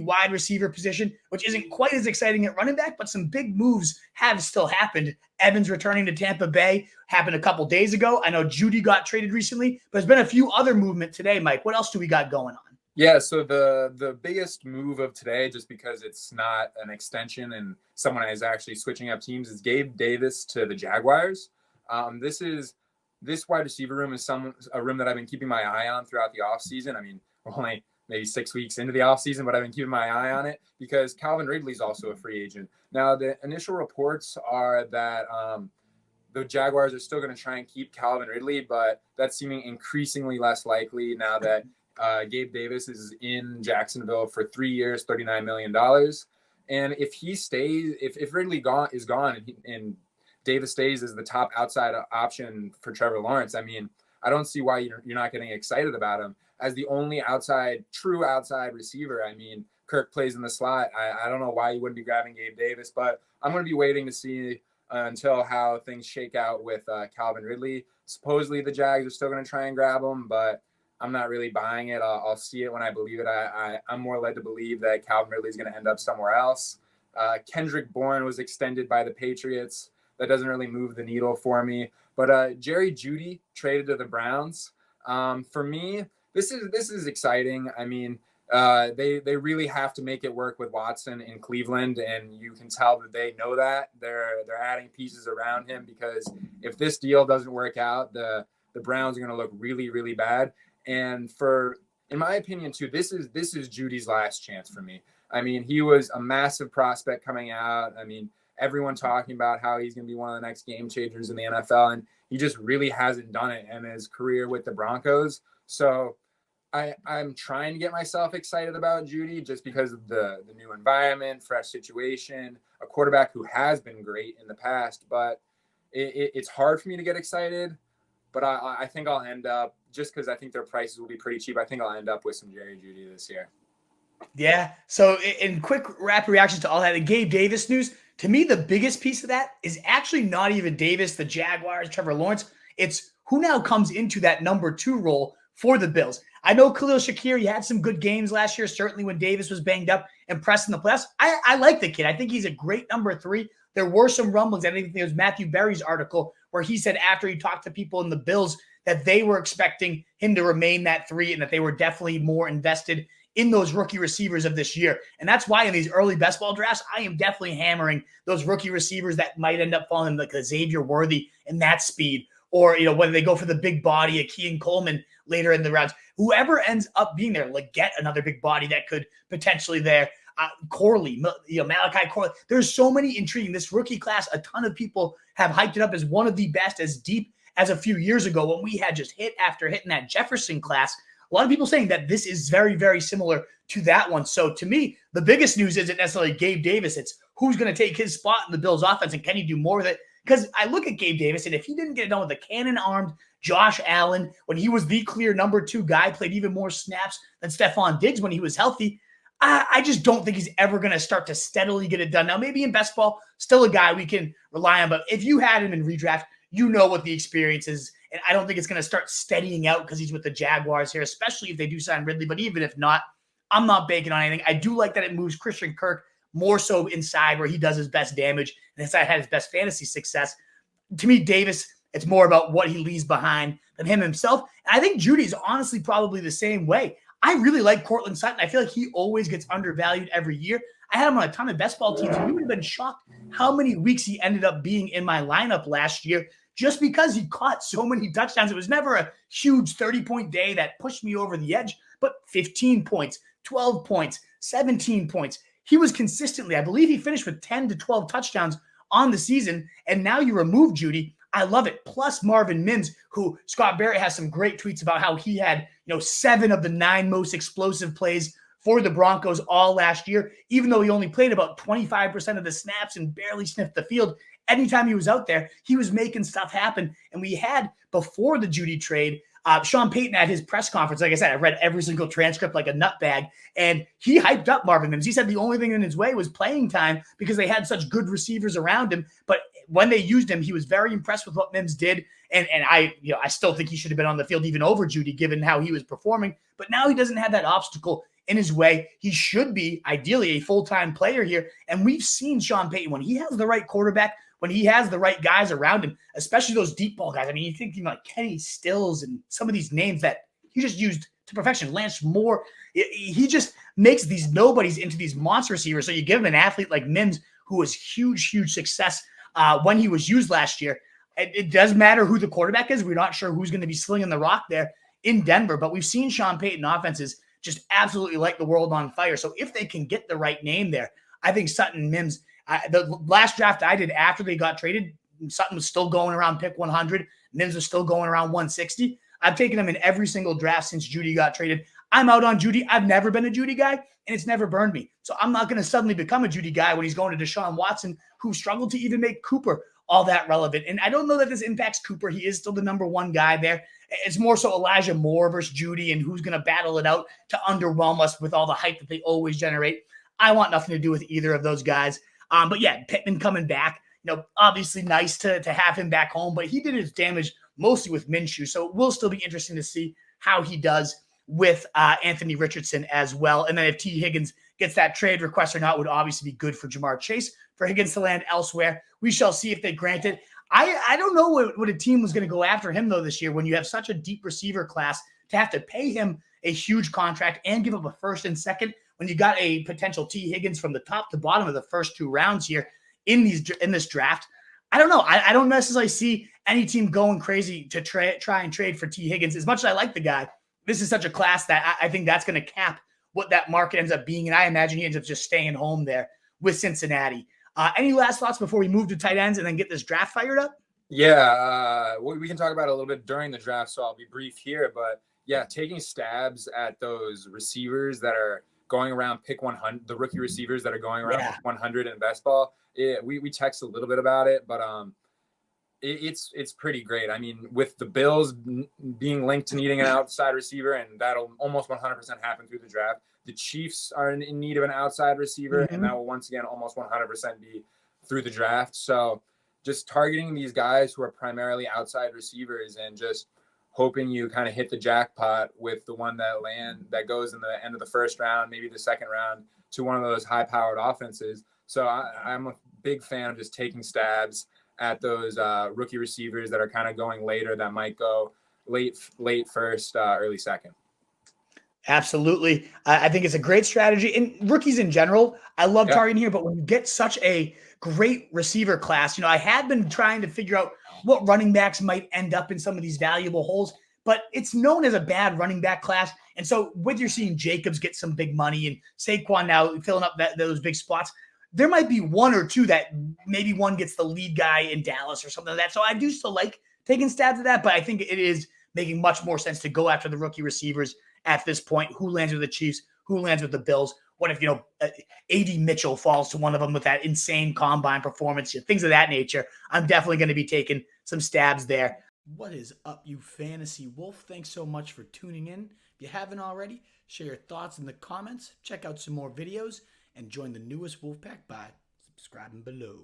wide receiver position, which isn't quite as exciting at running back, but some big moves have still happened. Evans returning to Tampa Bay happened a couple days ago. I know Jeudy got traded recently, but there's been a few other movement today, Mike. What else do we got going on? Yeah, so the biggest move of today, just because it's not an extension and someone is actually switching up teams, is Gabe Davis to the Jaguars. This wide receiver room is a room that I've been keeping my eye on throughout the offseason. I mean, we're only maybe 6 weeks into the offseason, but I've been keeping my eye on it because Calvin Ridley is also a free agent. Now, the initial reports are that the Jaguars are still going to try and keep Calvin Ridley, but that's seeming increasingly less likely now that Gabe Davis is in Jacksonville for 3 years, $39 million. And if he stays, if Ridley is gone and Davis stays as the top outside option for Trevor Lawrence, I mean, I don't see why you're not getting excited about him as the only true outside receiver. I mean, Kirk plays in the slot. I don't know why you wouldn't be grabbing Gabe Davis, but I'm going to be waiting to see until how things shake out with Calvin Ridley. Supposedly the Jags are still going to try and grab him, but I'm not really buying it. I'll see it when I believe it. I'm more led to believe that Calvin Ridley is going to end up somewhere else. Kendrick Bourne was extended by the Patriots. That doesn't really move the needle for me. But Jerry Jeudy traded to the Browns. For me, this is exciting. I mean, they really have to make it work with Watson in Cleveland, and you can tell that they know that. They're adding pieces around him because if this deal doesn't work out, the Browns are going to look really, really bad. And in my opinion, too, this is Judy's last chance for me. I mean, he was a massive prospect coming out. I mean, everyone talking about how he's going to be one of the next game changers in the NFL, and he just really hasn't done it in his career with the Broncos. So I'm trying to get myself excited about Jeudy just because of the new environment, fresh situation, a quarterback who has been great in the past, but it's hard for me to get excited. But I think I'll end up, just because I think their prices will be pretty cheap, I think I'll end up with some Jerry Jeudy this year. Yeah. So in quick rapid reactions to all that, the Gabe Davis news, to me, the biggest piece of that is actually not even Davis, the Jaguars, Trevor Lawrence. It's who now comes into that number 2 role for the Bills. I know Khalil Shakir, he had some good games last year, certainly when Davis was banged up and pressed in the playoffs. I like the kid. I think he's a great number 3. There were some rumblings. I think it was Matthew Berry's article where he said after he talked to people in the Bills that they were expecting him to remain that 3 and that they were definitely more invested in those rookie receivers of this year. And that's why in these early best ball drafts, I am definitely hammering those rookie receivers that might end up falling like a Xavier Worthy and that speed, or, whether they go for the big body, a Kean Coleman later in the rounds, whoever ends up being there, like get another big body that could potentially there. Corley, Malachi Corley. There's so many intriguing. This rookie class, a ton of people have hyped it up as one of the best, as deep as a few years ago when we had just hit after hit in that Jefferson class. A lot of people saying that this is very, very similar to that one. So to me, the biggest news isn't necessarily Gabe Davis. It's who's going to take his spot in the Bills offense and can he do more with it? Because I look at Gabe Davis, and if he didn't get it done with a cannon-armed Josh Allen when he was the clear number 2 guy, played even more snaps than Stephon Diggs when he was healthy, I just don't think he's ever going to start to steadily get it done. Now, maybe in best ball, still a guy we can rely on, but if you had him in redraft, you know what the experience is, and I don't think it's going to start steadying out because he's with the Jaguars here, especially if they do sign Ridley, but even if not, I'm not banking on anything. I do like that it moves Christian Kirk more so inside where he does his best damage and inside had his best fantasy success. To me, Davis, it's more about what he leaves behind than him himself. And I think Judy's honestly probably the same way. I really like Cortland Sutton. I feel like he always gets undervalued every year. I had him on a ton of best ball teams, and you would have been shocked how many weeks he ended up being in my lineup last year just because he caught so many touchdowns. It was never a huge 30-point day that pushed me over the edge, but 15 points, 12 points, 17 points. He was consistently, I believe he finished with 10 to 12 touchdowns on the season, and now you remove Jeudy. I love it. Plus Marvin Mims, who Scott Barrett has some great tweets about how he had, 7 of the 9 most explosive plays for the Broncos all last year, even though he only played about 25% of the snaps and barely sniffed the field. Anytime he was out there, he was making stuff happen. And we had, before the Jeudy trade, Sean Payton at his press conference, like I said, I read every single transcript like a nutbag, and he hyped up Marvin Mims. He said the only thing in his way was playing time because they had such good receivers around him. But when they used him, he was very impressed with what Mims did. And I still think he should have been on the field even over Jeudy, given how he was performing. But now he doesn't have that obstacle in his way. He should be ideally a full-time player here. And we've seen Sean Payton, when he has the right quarterback, when he has the right guys around him, especially those deep ball guys. I mean, you think like Kenny Stills and some of these names that he just used to perfection. Lance Moore, he just makes these nobodies into these monster receivers. So you give him an athlete like Mims, who was huge success when he was used last year. It doesn't matter who the quarterback is. We're not sure who's going to be slinging the rock there in Denver, but we've seen Sean Payton offenses just absolutely light the world on fire. So if they can get the right name there, I think Sutton Mims, the last draft I did after they got traded, Sutton was still going around pick 100. Mims was still going around 160. I've taken him in every single draft since Jeudy got traded. I'm out on Jeudy. I've never been a Jeudy guy, and it's never burned me. So I'm not going to suddenly become a Jeudy guy when he's going to Deshaun Watson, who struggled to even make Cooper all that relevant. And I don't know that this impacts Cooper. He is still the number one guy there. It's more so Elijah Moore versus Jeudy and who's going to battle it out to underwhelm us with all the hype that they always generate. I want nothing to do with either of those guys. But yeah, Pittman coming back, obviously nice to have him back home, but he did his damage mostly with Minshew. So it will still be interesting to see how he does with Anthony Richardson as well. And then if Tee Higgins gets that trade request or not, would obviously be good for Jamar Chase, for Higgins to land elsewhere. We shall see if they grant it. I don't know what a team was going to go after him, though, this year when you have such a deep receiver class to have to pay him a huge contract and give up a first and second when you got a potential Tee Higgins from the top to bottom of the first two rounds here in this draft. I don't know. I don't necessarily see any team going crazy to try and trade for Tee Higgins. As much as I like the guy, this is such a class that I think that's going to cap what that market ends up being. And I imagine he ends up just staying home there with Cincinnati. Any last thoughts before we move to tight ends and then get this draft fired up? Yeah, we can talk about it a little bit during the draft, so I'll be brief here. But yeah, taking stabs at those receivers that are going around pick 100, the rookie receivers that are going around pick 100 in best ball. We text a little bit about it, but it's pretty great. I mean, with the Bills being linked to needing an outside receiver, and that'll almost 100% happen through the draft. The Chiefs are in need of an outside receiver, and that will once again almost 100% be through the draft. So just targeting these guys who are primarily outside receivers and just hoping you kind of hit the jackpot with the one that goes in the end of the first round, maybe the second round, to one of those high-powered offenses. So I'm a big fan of just taking stabs at those rookie receivers that are kind of going later, that might go late first, early second. Absolutely. I think it's a great strategy. And rookies in general, I love targeting here, but when you get such a great receiver class, I had been trying to figure out what running backs might end up in some of these valuable holes, but it's known as a bad running back class. And so with you're seeing Jacobs get some big money and Saquon now filling up those big spots, there might be one or two that maybe one gets the lead guy in Dallas or something like that. So I do still like taking stabs at that, but I think it is making much more sense to go after the rookie receivers at this point. Who lands with the Chiefs? Who lands with the Bills? What if, A.D. Mitchell falls to one of them with that insane combine performance, things of that nature? I'm definitely going to be taking some stabs there. What is up, you fantasy wolf? Thanks so much for tuning in. If you haven't already, share your thoughts in the comments, check out some more videos, and join the newest Wolfpack by subscribing below.